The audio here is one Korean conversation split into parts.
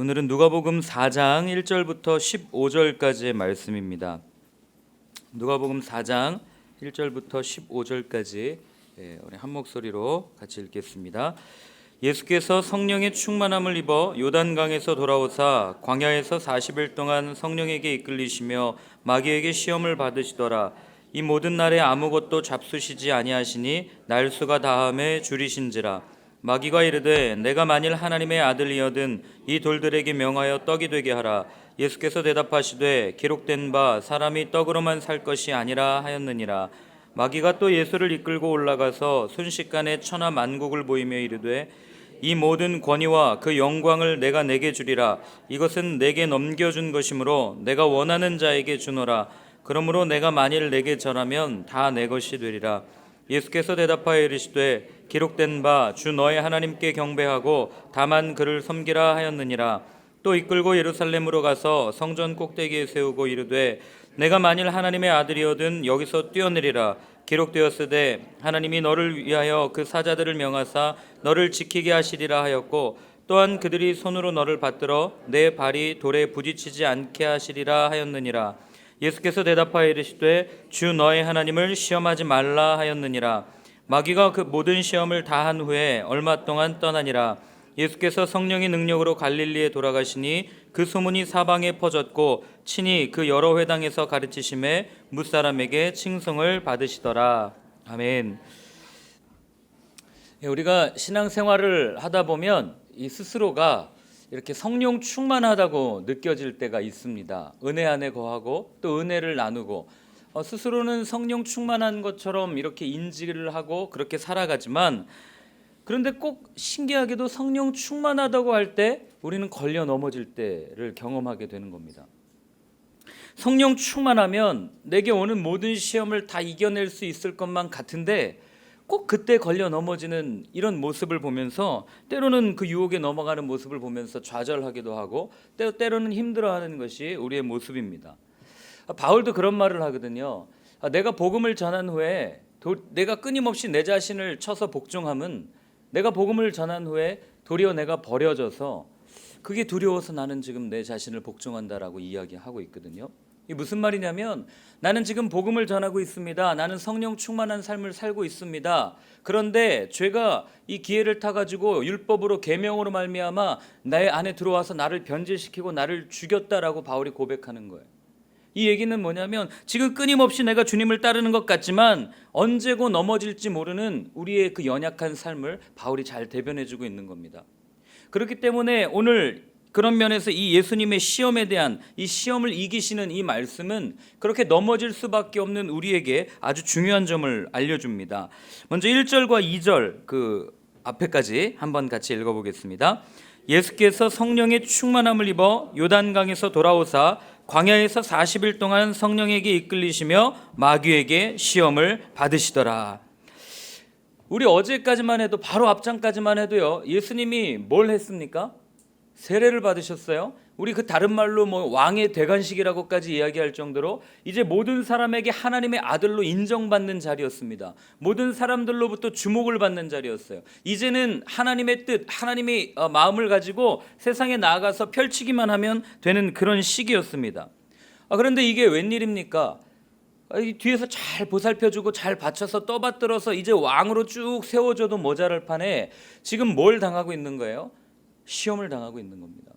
오늘은 누가복음 4장 1절부터 15절까지의 말씀입니다. 누가복음 4장 1절부터 15절까지 우리 한 목소리로 같이 읽겠습니다. 예수께서 성령의 충만함을 입어 요단강에서 돌아오사 광야에서 40일 동안 성령에게 이끌리시며 마귀에게 시험을 받으시더라. 이 모든 날에 아무것도 잡수시지 아니하시니 날수가 다함에 줄이신지라. 마귀가 이르되 내가 만일 하나님의 아들이여든 이 돌들에게 명하여 떡이 되게 하라. 예수께서 대답하시되 기록된 바 사람이 떡으로만 살 것이 아니라 하였느니라. 마귀가 또 예수를 이끌고 올라가서 순식간에 천하 만국을 보이며 이르되 이 모든 권위와 그 영광을 내가 내게 주리라. 이것은 내게 넘겨준 것이므로 내가 원하는 자에게 주노라. 그러므로 내가 만일 내게 절하면 다 내 것이 되리라. 예수께서 대답하여 이르시되 기록된 바 주 너의 하나님께 경배하고 다만 그를 섬기라 하였느니라. 또 이끌고 예루살렘으로 가서 성전 꼭대기에 세우고 이르되 내가 만일 하나님의 아들이거든 여기서 뛰어내리라. 기록되었으되 하나님이 너를 위하여 그 사자들을 명하사 너를 지키게 하시리라 하였고 또한 그들이 손으로 너를 받들어 내 발이 돌에 부딪히지 않게 하시리라 하였느니라. 예수께서 대답하여 이르시되 주 너의 하나님을 시험하지 말라 하였느니라. 마귀가 그 모든 시험을 다 한 후에 얼마 동안 떠나니라. 예수께서 성령의 능력으로 갈릴리에 돌아가시니 그 소문이 사방에 퍼졌고 친히 그 여러 회당에서 가르치심에 뭇사람에게 칭송을 받으시더라. 아멘. 우리가 신앙생활을 하다 보면 이 스스로가 이렇게 성령 충만하다고 느껴질 때가 있습니다. 은혜 안에 거하고 또 은혜를 나누고 스스로는 성령 충만한 것처럼 이렇게 인지를 하고 그렇게 살아가지만 그런데 꼭 신기하게도 성령 충만하다고 할 때 우리는 걸려 넘어질 때를 경험하게 되는 겁니다. 성령 충만하면 내게 오는 모든 시험을 다 이겨낼 수 있을 것만 같은데 꼭 그때 걸려 넘어지는 이런 모습을 보면서 때로는 그 유혹에 넘어가는 모습을 보면서 좌절하기도 하고 때로는 힘들어하는 것이 우리의 모습입니다. 바울도 그런 말을 하거든요. 내가 복음을 전한 후에 내가 끊임없이 내 자신을 쳐서 복종함은 내가 복음을 전한 후에 도리어 내가 버려져서 그게 두려워서 나는 지금 내 자신을 복종한다라고 이야기하고 있거든요. 이게 무슨 말이냐면 나는 지금 복음을 전하고 있습니다. 나는 성령 충만한 삶을 살고 있습니다. 그런데 죄가 이 기회를 타가지고 율법으로 계명으로 말미암아 내 안에 들어와서 나를 변질시키고 나를 죽였다라고 바울이 고백하는 거예요. 이 얘기는 뭐냐면 지금 끊임없이 내가 주님을 따르는 것 같지만 언제고 넘어질지 모르는 우리의 그 연약한 삶을 바울이 잘 대변해주고 있는 겁니다. 그렇기 때문에 오늘 그런 면에서 이 예수님의 시험에 대한 이 시험을 이기시는 이 말씀은 그렇게 넘어질 수밖에 없는 우리에게 아주 중요한 점을 알려줍니다. 먼저 1절과 2절 그 앞에까지 한번 같이 읽어보겠습니다. 예수께서 성령의 충만함을 입어 요단강에서 돌아오사 광야에서 40일 동안 성령에게 이끌리시며 마귀에게 시험을 받으시더라. 우리 어제까지만 해도 바로 앞장까지만 해도요 예수님이 뭘 했습니까? 세례를 받으셨어요. 우리 그 다른 말로 왕의 대관식이라고까지 이야기할 정도로 이제 모든 사람에게 하나님의 아들로 인정받는 자리였습니다. 모든 사람들로부터 주목을 받는 자리였어요. 이제는 하나님의 뜻, 하나님의 마음을 가지고 세상에 나아가서 펼치기만 하면 되는 그런 시기였습니다. 그런데 이게 웬일입니까? 뒤에서 잘 보살펴주고 잘 받쳐서 떠받들어서 이제 왕으로 쭉 세워줘도 모자랄 판에 지금 뭘 당하고 있는 거예요? 시험을 당하고 있는 겁니다.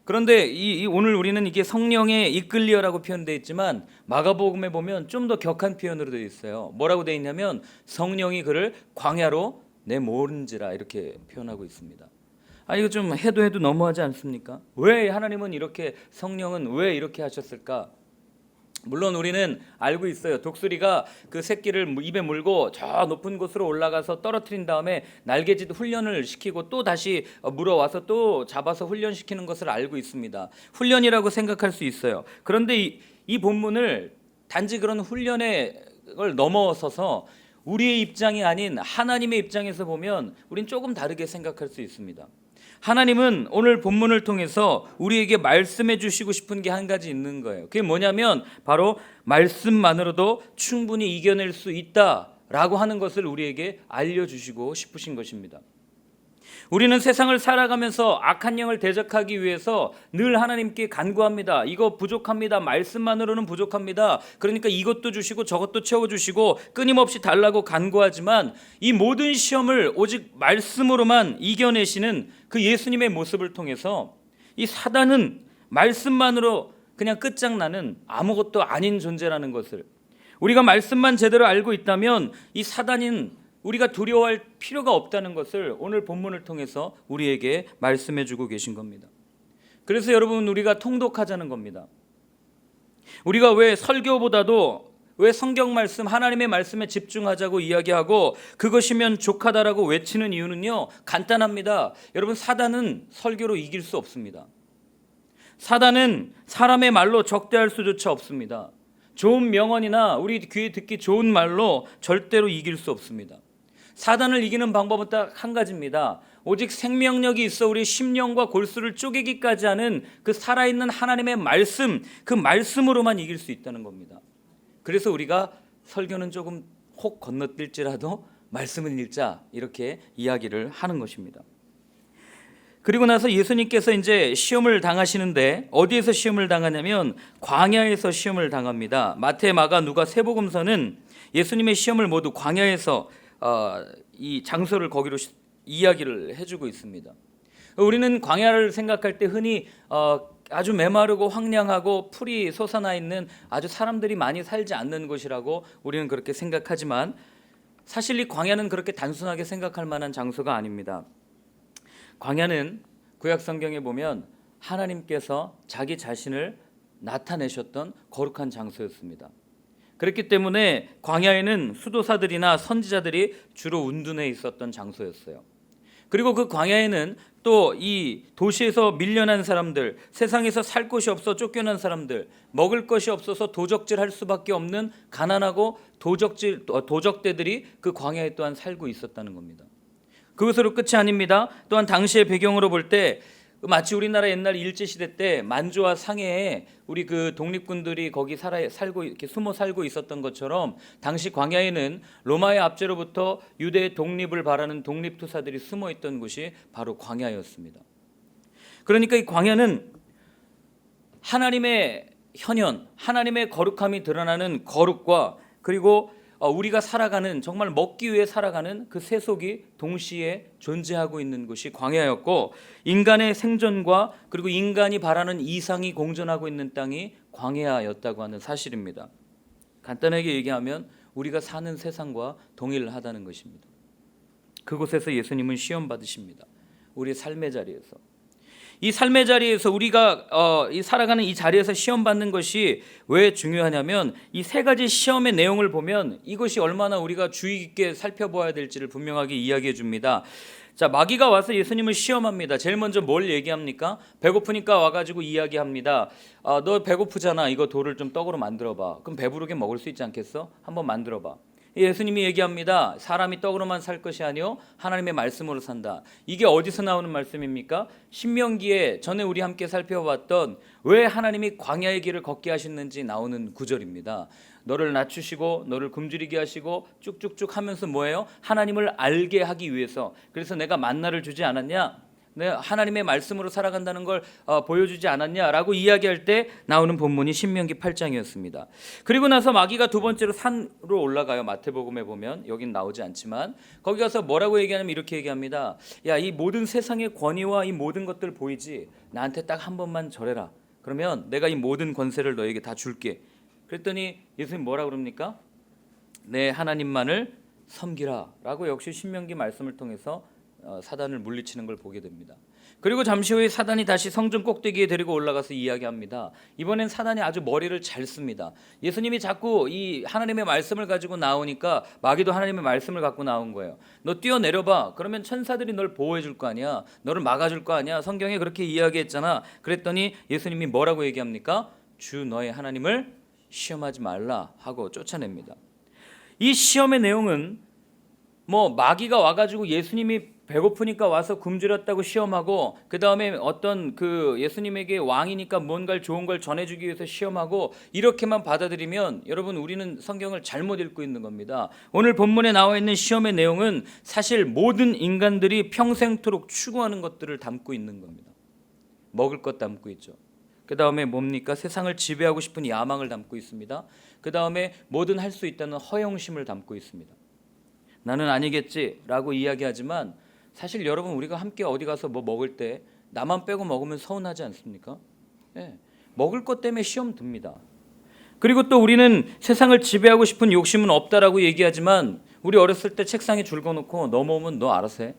그런데 오늘 우리는 이게 성령에 이끌리어라고 표현되어 있지만 마가복음에 보면 좀 더 격한 표현으로 되어 있어요. 뭐라고 되어 있냐면 성령이 그를 광야로 내모은지라 이렇게 표현하고 있습니다. 이거 좀 해도 너무하지 않습니까? 왜 하나님은 이렇게 성령은 왜 이렇게 하셨을까? 물론 우리는 알고 있어요. 독수리가 그 새끼를 입에 물고 저 높은 곳으로 올라가서 떨어뜨린 다음에 날개짓 훈련을 시키고 또 다시 물어와서 또 잡아서 훈련시키는 것을 알고 있습니다. 훈련이라고 생각할 수 있어요. 그런데 이 본문을 단지 그런 훈련을 넘어서서 우리의 입장이 아닌 하나님의 입장에서 보면 우린 조금 다르게 생각할 수 있습니다. 하나님은 오늘 본문을 통해서 우리에게 말씀해 주시고 싶은 게 한 가지 있는 거예요. 그게 뭐냐면 바로 말씀만으로도 충분히 이겨낼 수 있다라고 하는 것을 우리에게 알려주시고 싶으신 것입니다. 우리는 세상을 살아가면서 악한 영을 대적하기 위해서 늘 하나님께 간구합니다. 이거 부족합니다. 말씀만으로는 부족합니다. 그러니까 이것도 주시고 저것도 채워주시고 끊임없이 달라고 간구하지만 이 모든 시험을 오직 말씀으로만 이겨내시는 그 예수님의 모습을 통해서 이 사단은 말씀만으로 그냥 끝장나는 아무것도 아닌 존재라는 것을, 우리가 말씀만 제대로 알고 있다면 이 사단인 우리가 두려워할 필요가 없다는 것을 오늘 본문을 통해서 우리에게 말씀해 주고 계신 겁니다. 그래서 여러분, 우리가 통독하자는 겁니다. 우리가 왜 설교보다도 왜 성경 말씀, 하나님의 말씀에 집중하자고 이야기하고 그것이면 족하다라고 외치는 이유는요, 간단합니다. 여러분, 사단은 설교로 이길 수 없습니다. 사단은 사람의 말로 적대할 수조차 없습니다. 좋은 명언이나 우리 귀에 듣기 좋은 말로 절대로 이길 수 없습니다. 사단을 이기는 방법은 딱 한 가지입니다. 오직 생명력이 있어 우리 심령과 골수를 쪼개기까지 하는 그 살아있는 하나님의 말씀, 그 말씀으로만 이길 수 있다는 겁니다. 그래서 우리가 설교는 조금 혹 건너뛸지라도 말씀은 읽자, 이렇게 이야기를 하는 것입니다. 그리고 나서 예수님께서 이제 시험을 당하시는데 어디에서 시험을 당하냐면 광야에서 시험을 당합니다. 마태, 마가, 누가, 세복음서는 예수님의 시험을 모두 광야에서 이 장소를 거기로 이야기를 해주고 있습니다. 우리는 광야를 생각할 때 흔히 아주 메마르고 황량하고 풀이 솟아나 있는 아주 사람들이 많이 살지 않는 곳이라고 우리는 그렇게 생각하지만 사실 이 광야는 그렇게 단순하게 생각할 만한 장소가 아닙니다. 광야는 구약 성경에 보면 하나님께서 자기 자신을 나타내셨던 거룩한 장소였습니다. 그렇기 때문에 광야에는 수도사들이나 선지자들이 주로 운둔해 있었던 장소였어요. 그리고 그 광야에는 또 이 도시에서 밀려난 사람들, 세상에서 살 곳이 없어 쫓겨난 사람들, 먹을 것이 없어서 도적질할 수밖에 없는 가난하고 도적대들이 그 광야에 또한 살고 있었다는 겁니다. 그것으로 끝이 아닙니다. 또한 당시의 배경으로 볼 때 마치 우리나라 옛날 일제시대 때 만주와 상해에 우리 그 독립군들이 거기 살고 이렇게 숨어 살고 있었던 것처럼 당시 광야에는 로마의 압제로부터 유대의 독립을 바라는 독립투사들이 숨어 있던 곳이 바로 광야였습니다. 그러니까 이 광야는 하나님의 현현, 하나님의 거룩함이 드러나는 거룩과 그리고 우리가 살아가는, 정말 먹기 위해 살아가는 그 세속이 동시에 존재하고 있는 곳이 광야였고, 인간의 생존과 그리고 인간이 바라는 이상이 공존하고 있는 땅이 광야였다고 하는 사실입니다. 간단하게 얘기하면 우리가 사는 세상과 동일하다는 것입니다. 그곳에서 예수님은 시험 받으십니다. 우리의 삶의 자리에서. 이 삶의 자리에서 우리가 살아가는 이 자리에서 시험 받는 것이 왜 중요하냐면 이 세 가지 시험의 내용을 보면 이것이 얼마나 우리가 주의 깊게 살펴봐야 될지를 분명하게 이야기해 줍니다. 자, 마귀가 와서 예수님을 시험합니다. 제일 먼저 뭘 얘기합니까? 배고프니까 와가지고 이야기합니다. 너 배고프잖아. 이거 돌을 좀 떡으로 만들어봐. 그럼 배부르게 먹을 수 있지 않겠어? 한번 만들어봐. 예수님이 얘기합니다. 사람이 떡으로만 살 것이 아니요 하나님의 말씀으로 산다. 이게 어디서 나오는 말씀입니까? 신명기에 전에 우리 함께 살펴봤던 왜 하나님이 광야의 길을 걷게 하셨는지 나오는 구절입니다. 너를 낮추시고 너를 굶주리게 하시고 쭉쭉쭉 하면서 뭐예요? 하나님을 알게 하기 위해서. 그래서 내가 만나를 주지 않았냐? 하나님의 말씀으로 살아간다는 걸 보여주지 않았냐라고 이야기할 때 나오는 본문이 신명기 8장이었습니다. 그리고 나서 마귀가 두 번째로 산으로 올라가요. 마태복음에 보면 여긴 나오지 않지만 거기 가서 뭐라고 얘기하냐면 이렇게 얘기합니다. 야, 이 모든 세상의 권위와 이 모든 것들 보이지? 나한테 딱 한 번만 절해라. 그러면 내가 이 모든 권세를 너에게 다 줄게. 그랬더니 예수님 뭐라 그럽니까? 내 하나님만을 섬기라 라고 역시 신명기 말씀을 통해서 사단을 물리치는 걸 보게 됩니다. 그리고 잠시 후에 사단이 다시 성전 꼭대기에 데리고 올라가서 이야기합니다. 이번엔 사단이 아주 머리를 잘 씁니다. 예수님이 자꾸 이 하나님의 말씀을 가지고 나오니까 마귀도 하나님의 말씀을 갖고 나온 거예요. 너 뛰어내려봐. 그러면 천사들이 널 보호해 줄 거 아니야. 너를 막아줄 거 아니야. 성경에 그렇게 이야기했잖아. 그랬더니 예수님이 뭐라고 얘기합니까? 주 너의 하나님을 시험하지 말라 하고 쫓아냅니다. 이 시험의 내용은 마귀가 와가지고 예수님이 배고프니까 와서 굶주렸다고 시험하고, 그 다음에 어떤 그 예수님에게 왕이니까 뭔가를 좋은 걸 전해주기 위해서 시험하고, 이렇게만 받아들이면 여러분 우리는 성경을 잘못 읽고 있는 겁니다. 오늘 본문에 나와 있는 시험의 내용은 사실 모든 인간들이 평생토록 추구하는 것들을 담고 있는 겁니다. 먹을 것 담고 있죠. 그 다음에 뭡니까? 세상을 지배하고 싶은 야망을 담고 있습니다. 그 다음에 뭐든 할 수 있다는 허영심을 담고 있습니다. 나는 아니겠지라고 이야기하지만 사실 여러분 우리가 함께 어디 가서 뭐 먹을 때 나만 빼고 먹으면 서운하지 않습니까? 예, 먹을 것 때문에 시험 듭니다. 그리고 또 우리는 세상을 지배하고 싶은 욕심은 없다라고 얘기하지만 우리 어렸을 때 책상에 줄 거놓고 넘어오면 너 알아서 해.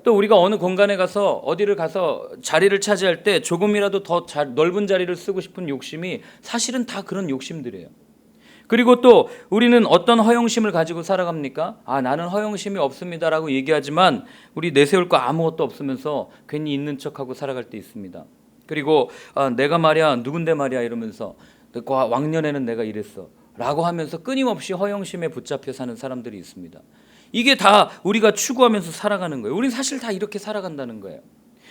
또 우리가 어느 공간에 가서 어디를 가서 자리를 차지할 때 조금이라도 더 넓은 자리를 쓰고 싶은 욕심이 사실은 다 그런 욕심들이에요. 그리고 또 우리는 어떤 허영심을 가지고 살아갑니까? 나는 허영심이 없습니다라고 얘기하지만 우리 내세울 거 아무것도 없으면서 괜히 있는 척하고 살아갈 때 있습니다. 그리고 내가 말이야 누군데 말이야 이러면서 왕년에는 내가 이랬어 라고 하면서 끊임없이 허영심에 붙잡혀 사는 사람들이 있습니다. 이게 다 우리가 추구하면서 살아가는 거예요. 우리는 사실 다 이렇게 살아간다는 거예요.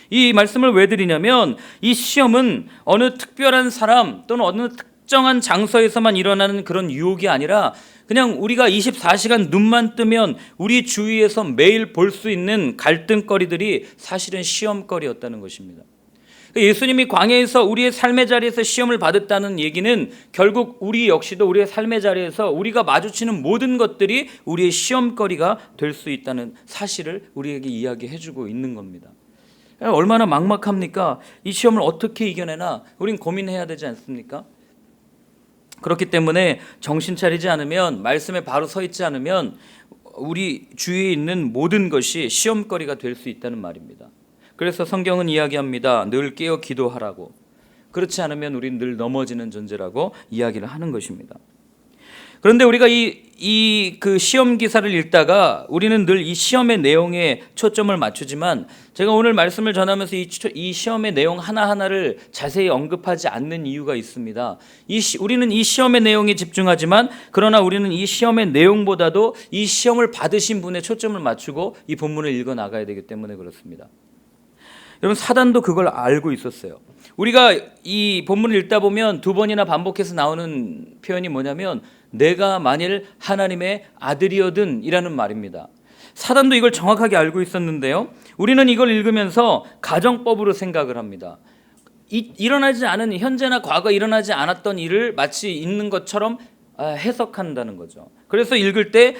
이 말씀을 왜 드리냐면 이 시험은 어느 특별한 사람 또는 어느 특정한 장소에서만 일어나는 그런 유혹이 아니라 그냥 우리가 24시간 눈만 뜨면 우리 주위에서 매일 볼 수 있는 갈등거리들이 사실은 시험거리였다는 것입니다. 예수님이 광야에서 우리의 삶의 자리에서 시험을 받았다는 얘기는 결국 우리 역시도 우리의 삶의 자리에서 우리가 마주치는 모든 것들이 우리의 시험거리가 될 수 있다는 사실을 우리에게 이야기해 주고 있는 겁니다. 얼마나 막막합니까? 이 시험을 어떻게 이겨내나 우린 고민해야 되지 않습니까? 그렇기 때문에 정신 차리지 않으면, 말씀에 바로 서 있지 않으면 우리 주위에 있는 모든 것이 시험거리가 될 수 있다는 말입니다. 그래서 성경은 이야기합니다. 늘 깨어 기도하라고. 그렇지 않으면 우리는 늘 넘어지는 존재라고 이야기를 하는 것입니다. 그런데 우리가 그 시험 기사를 읽다가 우리는 늘 이 시험의 내용에 초점을 맞추지만 제가 오늘 말씀을 전하면서 이 시험의 내용 하나하나를 자세히 언급하지 않는 이유가 있습니다. 우리는 이 시험의 내용에 집중하지만 그러나 우리는 이 시험의 내용보다도 이 시험을 받으신 분의 초점을 맞추고 이 본문을 읽어 나가야 되기 때문에 그렇습니다. 여러분 사단도 그걸 알고 있었어요. 우리가 이 본문을 읽다 보면 두 번이나 반복해서 나오는 표현이 뭐냐면 내가 만일 하나님의 아들이거든 이라는 말입니다. 사단도 이걸 정확하게 알고 있었는데요. 우리는 이걸 읽으면서 가정법으로 생각을 합니다. 일어나지 않은 현재나 과거 일어나지 않았던 일을 마치 있는 것처럼 해석한다는 거죠. 그래서 읽을 때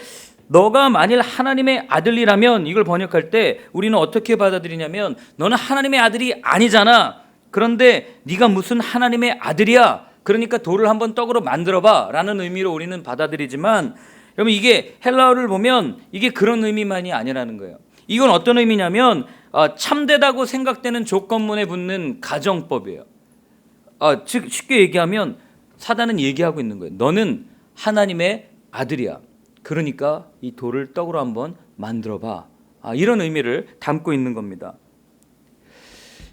너가 만일 하나님의 아들이라면 이걸 번역할 때 우리는 어떻게 받아들이냐면 너는 하나님의 아들이 아니잖아. 그런데 네가 무슨 하나님의 아들이야. 그러니까 돌을 한번 떡으로 만들어봐 라는 의미로 우리는 받아들이지만 여러분 이게 헬라어를 보면 이게 그런 의미만이 아니라는 거예요. 이건 어떤 의미냐면 참되다고 생각되는 조건문에 붙는 가정법이에요. 즉 쉽게 얘기하면 사단은 얘기하고 있는 거예요. 너는 하나님의 아들이야. 그러니까 이 돌을 떡으로 한번 만들어봐. 이런 의미를 담고 있는 겁니다.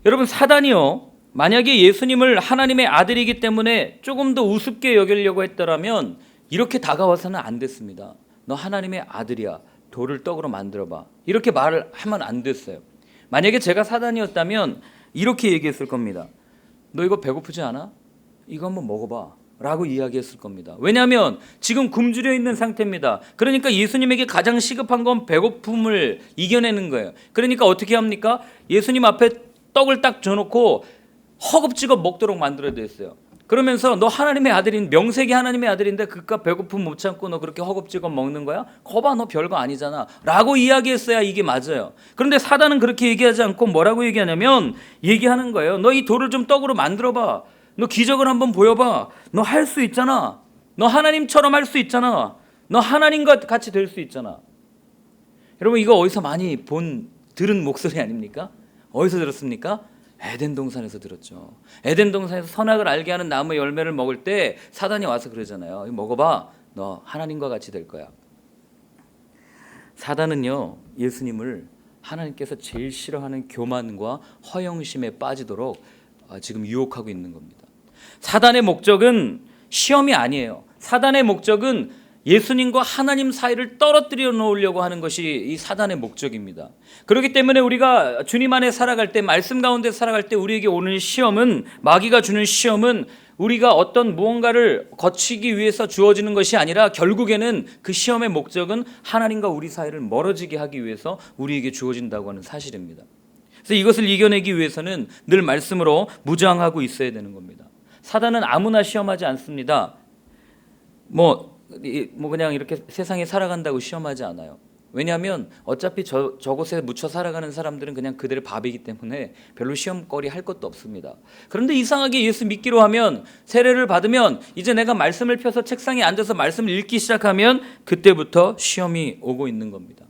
여러분 사단이요. 만약에 예수님을 하나님의 아들이기 때문에 조금 더 우습게 여기려고 했더라면 이렇게 다가와서는 안 됐습니다. 너 하나님의 아들이야. 돌을 떡으로 만들어봐. 이렇게 말을 하면 안 됐어요. 만약에 제가 사단이었다면 이렇게 얘기했을 겁니다. 너 이거 배고프지 않아? 이거 한번 먹어봐. 라고 이야기했을 겁니다. 왜냐하면 지금 굶주려 있는 상태입니다. 그러니까 예수님에게 가장 시급한 건 배고픔을 이겨내는 거예요. 그러니까 어떻게 합니까? 예수님 앞에 떡을 딱 줘놓고 허겁지겁 먹도록 만들어야 됐어요. 그러면서 너 하나님의 아들인 명색이 하나님의 아들인데 그깟 배고픔 못 참고 너 그렇게 허겁지겁 먹는 거야? 거봐 너 별거 아니잖아 라고 이야기했어야 이게 맞아요. 그런데 사단은 그렇게 얘기하지 않고 뭐라고 얘기하냐면 얘기하는 거예요. 너 이 돌을 좀 떡으로 만들어봐. 너 기적을 한번 보여봐. 너 할 수 있잖아. 너 하나님처럼 할 수 있잖아. 너 하나님과 같이 될 수 있잖아. 여러분 이거 어디서 많이 들은 목소리 아닙니까? 어디서 들었습니까? 에덴 동산에서 들었죠. 에덴 동산에서 선악을 알게 하는 나무의 열매를 먹을 때 사단이 와서 그러잖아요. 이거 먹어봐. 너 하나님과 같이 될 거야. 사단은요 예수님을 하나님께서 제일 싫어하는 교만과 허영심에 빠지도록 지금 유혹하고 있는 겁니다. 사단의 목적은 시험이 아니에요. 사단의 목적은 예수님과 하나님 사이를 떨어뜨려 놓으려고 하는 것이 이 사단의 목적입니다. 그렇기 때문에 우리가 주님 안에 살아갈 때, 말씀 가운데 살아갈 때 우리에게 오는 시험은, 마귀가 주는 시험은 우리가 어떤 무언가를 거치기 위해서 주어지는 것이 아니라 결국에는 그 시험의 목적은 하나님과 우리 사이를 멀어지게 하기 위해서 우리에게 주어진다고 하는 사실입니다. 그래서 이것을 이겨내기 위해서는 늘 말씀으로 무장하고 있어야 되는 겁니다. 사단은 아무나 시험하지 않습니다. 뭐 그냥 이렇게 세상에 살아간다고 시험하지 않아요. 왜냐하면 어차피 저곳에 묻혀 살아가는 사람들은 그냥 그들의 밥이기 때문에 별로 시험거리 할 것도 없습니다. 그런데 이상하게 예수 믿기로 하면, 세례를 받으면, 이제 내가 말씀을 펴서 책상에 앉아서 말씀을 읽기 시작하면 그때부터 시험이 오고 있는 겁니다.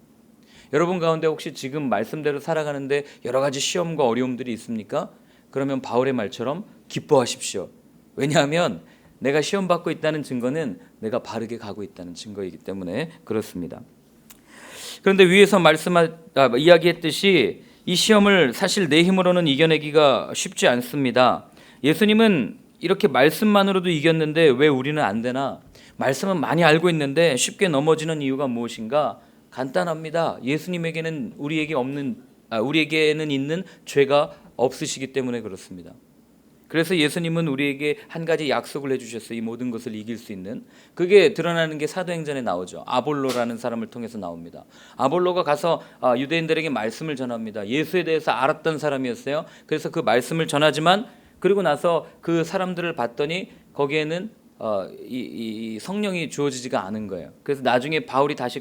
여러분 가운데 혹시 지금 말씀대로 살아가는데 여러 가지 시험과 어려움들이 있습니까? 그러면 바울의 말처럼 기뻐하십시오. 왜냐하면 내가 시험 받고 있다는 증거는 내가 바르게 가고 있다는 증거이기 때문에 그렇습니다. 그런데 위에서 이야기했듯이 이 시험을 사실 내 힘으로는 이겨내기가 쉽지 않습니다. 예수님은 이렇게 말씀만으로도 이겼는데 왜 우리는 안 되나? 말씀은 많이 알고 있는데 쉽게 넘어지는 이유가 무엇인가? 간단합니다. 예수님에게는 우리에게는 있는 죄가 없으시기 때문에 그렇습니다. 그래서 예수님은 우리에게 한 가지 약속을 해주셨어요. 이 모든 것을 이길 수 있는. 그게 드러나는 게 사도행전에 나오죠. 아볼로라는 사람을 통해서 나옵니다. 아볼로가 가서 유대인들에게 말씀을 전합니다. 예수에 대해서 알았던 사람이었어요. 그래서 그 말씀을 전하지만 그리고 나서 그 사람들을 봤더니 거기에는 이 성령이 주어지지가 않은 거예요. 그래서 나중에 바울이 다시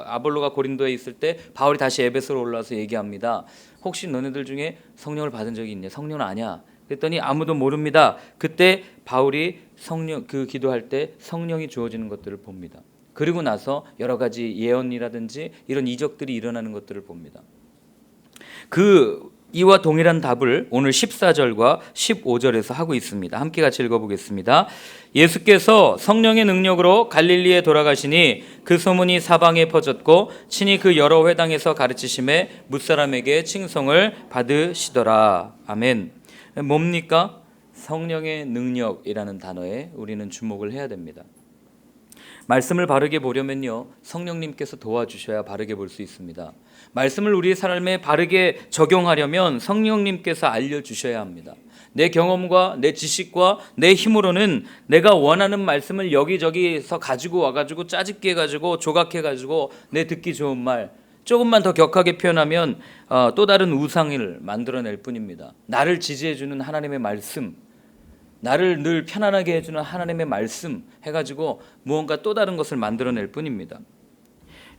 아볼로가 고린도에 있을 때 바울이 다시 에베소로 올라와서 얘기합니다. 혹시 너네들 중에 성령을 받은 적이 있냐? 성령은 아니야. 그랬더니 아무도 모릅니다. 그때 바울이 기도할 때 성령이 주어지는 것들을 봅니다. 그리고 나서 여러 가지 예언이라든지 이런 이적들이 일어나는 것들을 봅니다. 이와 동일한 답을 오늘 14절과 15절에서 하고 있습니다. 함께 같이 읽어보겠습니다. 예수께서 성령의 능력으로 갈릴리에 돌아가시니 그 소문이 사방에 퍼졌고 친히 그 여러 회당에서 가르치심에 뭇사람에게 칭송을 받으시더라. 아멘. 뭡니까? 성령의 능력이라는 단어에 우리는 주목을 해야 됩니다. 말씀을 바르게 보려면요, 성령님께서 도와주셔야 바르게 볼 수 있습니다. 말씀을 우리의 삶에 바르게 적용하려면 성령님께서 알려주셔야 합니다. 내 경험과 내 지식과 내 힘으로는 내가 원하는 말씀을 여기저기서 가지고 와가지고 짜집기 해가지고 조각해가지고 내 듣기 좋은 말, 조금만 더 격하게 표현하면 또 다른 우상을 만들어낼 뿐입니다. 나를 지지해주는 하나님의 말씀, 나를 늘 편안하게 해주는 하나님의 말씀 해가지고 무언가 또 다른 것을 만들어낼 뿐입니다.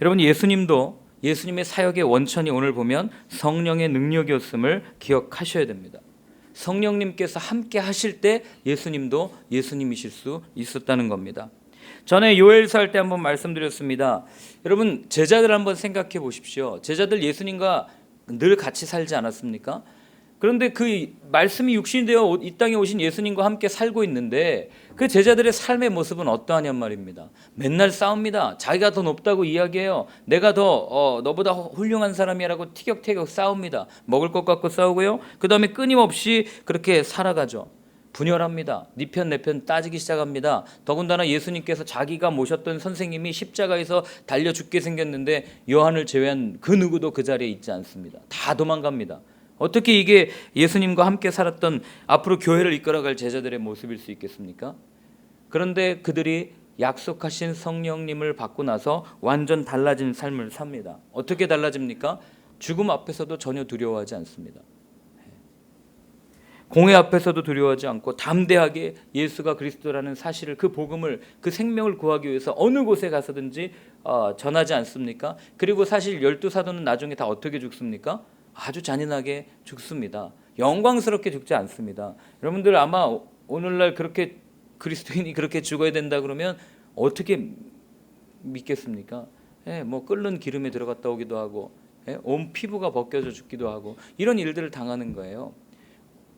여러분, 예수님의 사역의 원천이 오늘 보면 성령의 능력이었음을 기억하셔야 됩니다. 성령님께서 함께 하실 때 예수님도 예수님이실 수 있었다는 겁니다. 전에 요엘서 할 때 한번 말씀드렸습니다. 여러분, 제자들 한번 생각해 보십시오. 제자들 예수님과 늘 같이 살지 않았습니까? 그런데 그 말씀이 육신이 되어 이 땅에 오신 예수님과 함께 살고 있는데 그 제자들의 삶의 모습은 어떠하냔 말입니다. 맨날 싸웁니다. 자기가 더 높다고 이야기해요. 내가 더 너보다 훌륭한 사람이라고 티격태격 싸웁니다. 먹을 것 갖고 싸우고요. 그 다음에 끊임없이 그렇게 살아가죠. 분열합니다. 네 편 내 편 따지기 시작합니다. 더군다나 예수님께서 자기가 모셨던 선생님이 십자가에서 달려 죽게 생겼는데 요한을 제외한 그 누구도 그 자리에 있지 않습니다. 다 도망갑니다. 어떻게 이게 예수님과 함께 살았던 앞으로 교회를 이끌어갈 제자들의 모습일 수 있겠습니까? 그런데 그들이 약속하신 성령님을 받고 나서 완전 달라진 삶을 삽니다. 어떻게 달라집니까? 죽음 앞에서도 전혀 두려워하지 않습니다. 공회 앞에서도 두려워하지 않고 담대하게 예수가 그리스도라는 사실을, 그 복음을, 그 생명을 구하기 위해서 어느 곳에 가서든지 전하지 않습니까? 그리고 사실 12사도는 나중에 다 어떻게 죽습니까? 아주 잔인하게 죽습니다. 영광스럽게 죽지 않습니다. 여러분들 아마 오늘날 그렇게 그리스도인이 그렇게 죽어야 된다 그러면 어떻게 믿겠습니까? 뭐 끓는 기름에 들어갔다 오기도 하고 온 피부가 벗겨져 죽기도 하고 이런 일들을 당하는 거예요.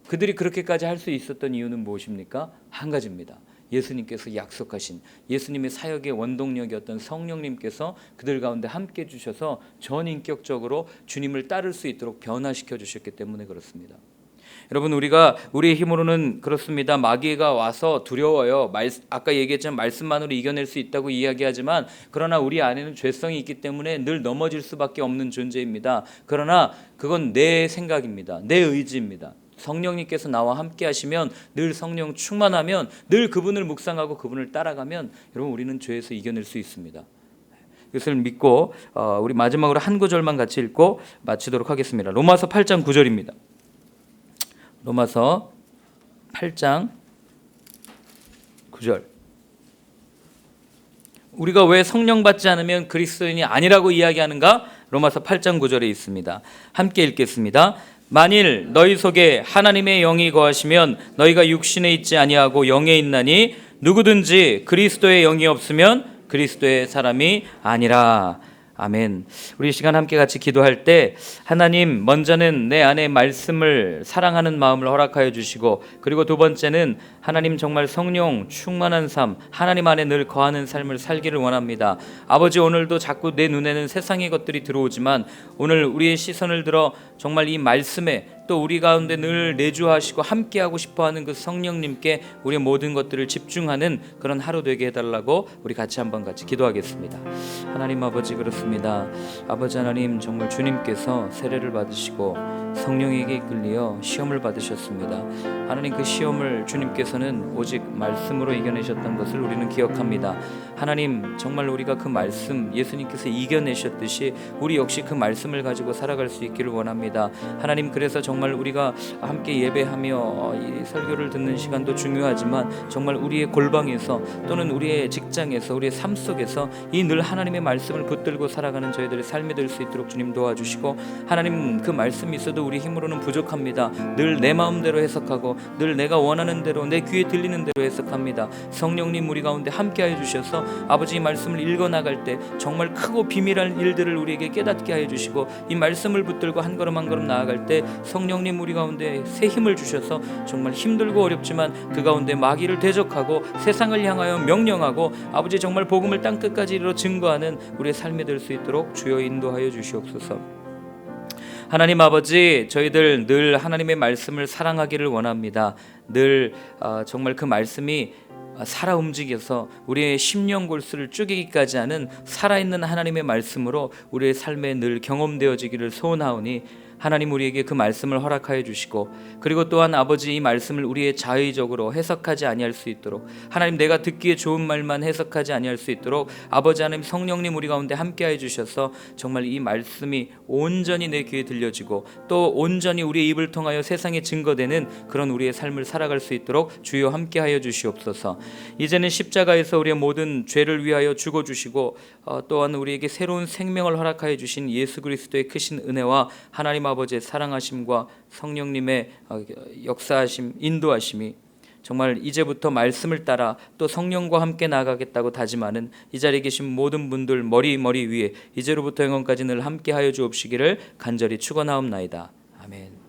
그들이 그렇게까지 할 수 있었던 이유는 무엇입니까? 한 가지입니다. 예수님께서 약속하신 예수님의 사역의 원동력이었던 성령님께서 그들 가운데 함께 주셔서 전인격적으로 주님을 따를 수 있도록 변화시켜 주셨기 때문에 그렇습니다. 여러분, 우리가 우리의 힘으로는 그렇습니다. 마귀가 와서 두려워요. 아까 얘기했지만 말씀만으로 이겨낼 수 있다고 이야기하지만, 그러나 우리 안에는 죄성이 있기 때문에 늘 넘어질 수밖에 없는 존재입니다. 그러나 그건 내 생각입니다. 내 의지입니다. 성령님께서 나와 함께 하시면, 늘 성령 충만하면, 늘 그분을 묵상하고 그분을 따라가면 여러분, 우리는 죄에서 이겨낼 수 있습니다. 이것을 믿고 우리 마지막으로 한 구절만 같이 읽고 마치도록 하겠습니다. 로마서 8장 9절입니다. 로마서 8장 9절. 우리가 왜 성령 받지 않으면 그리스도인이 아니라고 이야기하는가? 로마서 8장 9절에 있습니다. 함께 읽겠습니다. 만일 너희 속에 하나님의 영이 거하시면 너희가 육신에 있지 아니하고 영에 있나니 누구든지 그리스도의 영이 없으면 그리스도의 사람이 아니라. 아멘. 우리 이 시간 함께 같이 기도할 때, 하나님, 먼저는 내 안에 말씀을 사랑하는 마음을 허락하여 주시고, 그리고 두 번째는 하나님 정말 성령 충만한 삶, 하나님 안에 늘 거하는 삶을 살기를 원합니다. 아버지, 오늘도 자꾸 내 눈에는 세상의 것들이 들어오지만 오늘 우리의 시선을 들어 정말 이 말씀에, 또 우리 가운데 늘 내주하시고 함께하고 싶어하는 그 성령님께 우리의 모든 것들을 집중하는 그런 하루 되게 해달라고 우리 같이 한번 기도하겠습니다. 하나님 아버지, 그렇습니다. 아버지 하나님, 정말 주님께서 세례를 받으시고 성령에게 이끌려 시험을 받으셨습니다. 하나님, 그 시험을 주님께서는 오직 말씀으로 이겨내셨던 것을 우리는 기억합니다. 하나님, 정말 우리가 그 말씀, 예수님께서 이겨내셨듯이 우리 역시 그 말씀을 가지고 살아갈 수 있기를 원합니다. 하나님, 그래서 정말 우리가 함께 예배하며 이 설교를 듣는 시간도 중요하지만, 정말 우리의 골방에서 또는 우리의 직장에서, 우리의 삶 속에서 이 늘 하나님의 말씀을 붙들고 살아가는 저희들의 삶이 될 수 있도록 주님 도와주시고, 하나님, 그 말씀이 있어도 우리 힘으로는 부족합니다. 늘 내 마음대로 해석하고 늘 내가 원하는 대로, 내 귀에 들리는 대로 해석합니다. 성령님, 우리 가운데 함께하여 주셔서 아버지, 이 말씀을 읽어나갈 때 정말 크고 비밀한 일들을 우리에게 깨닫게 하여 주시고, 이 말씀을 붙들고 한 걸음 한 걸음 나아갈 때 성령님, 우리 가운데 새 힘을 주셔서 정말 힘들고 어렵지만 그 가운데 마귀를 대적하고 세상을 향하여 명령하고 아버지, 정말 복음을 땅끝까지 이르러 증거하는 우리의 삶이 될 수 있도록 주여 인도하여 주시옵소서. 하나님 아버지, 저희들 늘 하나님의 말씀을 사랑하기를 원합니다. 늘 정말 그 말씀이 살아 움직여서 우리의 심령 골수를 쪼개기까지 하는 살아있는 하나님의 말씀으로 우리의 삶에 늘 경험되어지기를 소원하오니, 하나님, 우리에게 그 말씀을 허락하여 주시고, 그리고 또한 아버지, 이 말씀을 우리의 자의적으로 해석하지 아니할 수 있도록, 하나님, 내가 듣기에 좋은 말만 해석하지 아니할 수 있도록 아버지 하나님, 성령님 우리 가운데 함께하여 주셔서 정말 이 말씀이 온전히 내 귀에 들려지고 또 온전히 우리의 입을 통하여 세상에 증거되는 그런 우리의 삶을 살아갈 수 있도록 주여 함께하여 주시옵소서. 이제는 십자가에서 우리의 모든 죄를 위하여 죽어주시고 또한 우리에게 새로운 생명을 허락하여 주신 예수 그리스도의 크신 은혜와 하나님 아버지의 사랑하심과 성령님의 역사하심, 인도하심이 정말 이제부터 말씀을 따라 또 성령과 함께 나아가겠다고 다짐하는 이 자리에 계신 모든 분들 머리 위에 이제로부터 영원까지 늘 함께하여 주옵시기를 간절히 축원하옵나이다. 아멘.